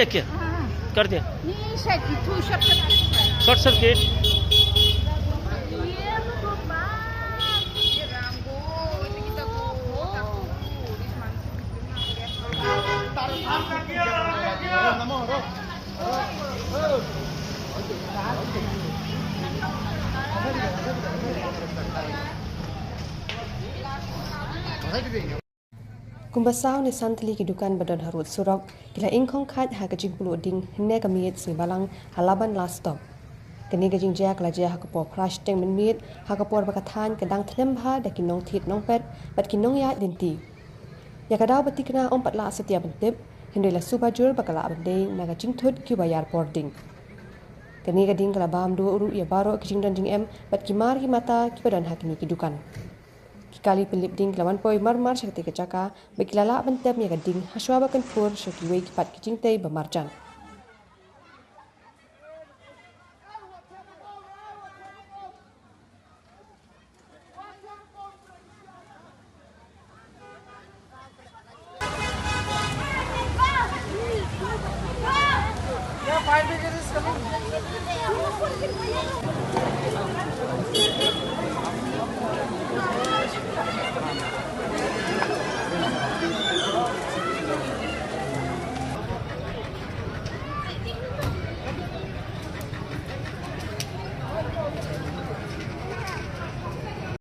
क्या कर दिया short circuit Kumbasau ni santli ki dukan badan harut surok kila ingkong khat ha kajing pulu ding hne kamiet si balang halaban last stop kini kajing jia kala jia ha kapo crash teng menmiet ha kapor bakathan kadang thlem bha da kinong thit nong pet bat kinong ya dinti ya kadau batikna om patla setia bentip hindoi la subajur bakala bende naga jingthut ki bayar boarding kini kading kala bam do uru ya baro kajing dan jing em bat kimar ki mata ki badan ha kini ki dukan kali pelip ding lawan poi marmar syakti kecaka bekilala bentep ya gading haswa bakan pur syaki wei kipat kicing tei bemarjan Yeah, 5 is coming.